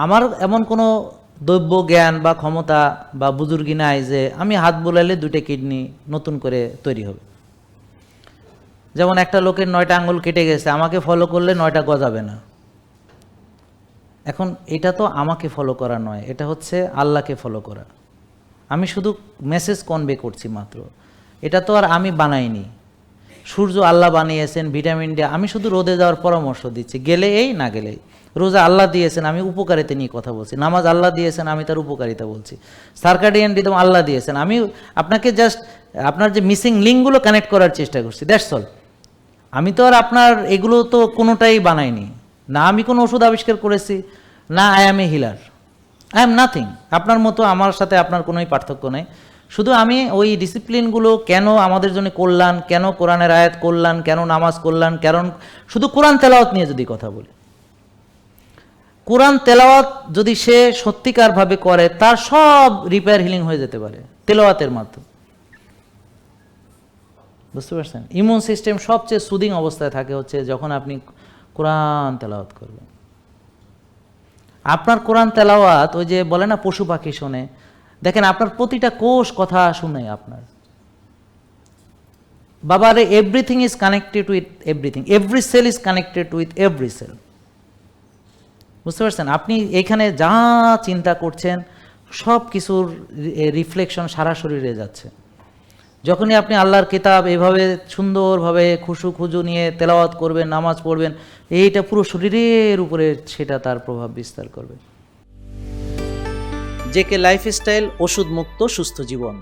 আমার এমন কোনো দৈব্য জ্ঞান বা ক্ষমতা বা বুজুর্গি নাই যে আমি হাত বুলাইলে 2টা কিডনি নতুন করে তৈরি হবে। যেমন একটা লোকের 9টা আঙ্গুল কেটে গেছে, আমাকে ফলো করলে 9টা গজাবে না। এখন এটা তো আমাকে ফলো করা নয়, এটা হচ্ছে আল্লাহকে ফলো করা। আমি শুধু মেসেজ কনভে করছি মাত্র, এটা তো আর আমি বানাইনি। সূর্য আল্লাহ বানিয়েছেন, ভিটামিন ডি আমি শুধু রোদে যাওয়ার পরামর্শ দিচ্ছি, গেলে এই না গেলে। রোজা আল্লাহ দিয়েছেন, আমি উপকারিতা নিয়ে কথা বলছি। নামাজ আল্লাহ দিয়েছেন, আমি তার উপকারিতা বলছি। সার্কাডিয়ান রিদম আল্লাহ দিয়েছেন, আমি আপনাকে জাস্ট আপনার যে মিসিং লিঙ্কগুলো কানেক্ট করার চেষ্টা করছি, দ্যাটস অল। আমি তো আর আপনার এগুলো তো কোনোটাই বানাইনি, না আমি কোনো ওষুধ আবিষ্কার করেছি, না I am a healer, I am nothing. আপনার মতো আমার সাথে আপনার কোনোই পার্থক্য নেই। শুধু আমি ওই ডিসিপ্লিনগুলো কেন আমাদের জন্য কল্যাণ, কেন কোরআনের আয়াত কল্যাণ, কেন নামাজ কল্যাণ, কারণ শুধু কোরআন তেলাওয়াত নিয়ে যদি কথা বলি, কোরআন তেলাওয়াত যদি সে সত্যিকারভাবে করে তার সব রিপেয়ার হিলিং হয়ে যেতে পারে তেলাওয়াতের মাধ্যমে। বুঝতে পারছেন? ইমিউন সিস্টেম সবচেয়ে সুদিং অবস্থায় থাকে হচ্ছে যখন আপনি কোরআন তেলাওয়াত করবেন। আপনার কোরআন তেলাওয়াত ওই যে বলে না পশু পাখি শোনে, দেখেন আপনার প্রতিটা কোষ কথা শুনে আপনার। বাবারে everything is connected with everything, every cell is connected with every cell. বুঝতে পারছেন? আপনি এখানে যা চিন্তা করছেন সব কিছুর রিফ্লেকশন সারা শরীরে যাচ্ছে। যখনই আপনি আল্লাহর কিতাব এভাবে সুন্দরভাবে খুশু খুজু নিয়ে তেলাওয়াত করবেন, নামাজ পড়বেন, এইটা পুরো শরীরের উপরে সেটা তার প্রভাব বিস্তার করবে। জেকে লাইফস্টাইল, ওষুধ মুক্ত সুস্থ জীবন।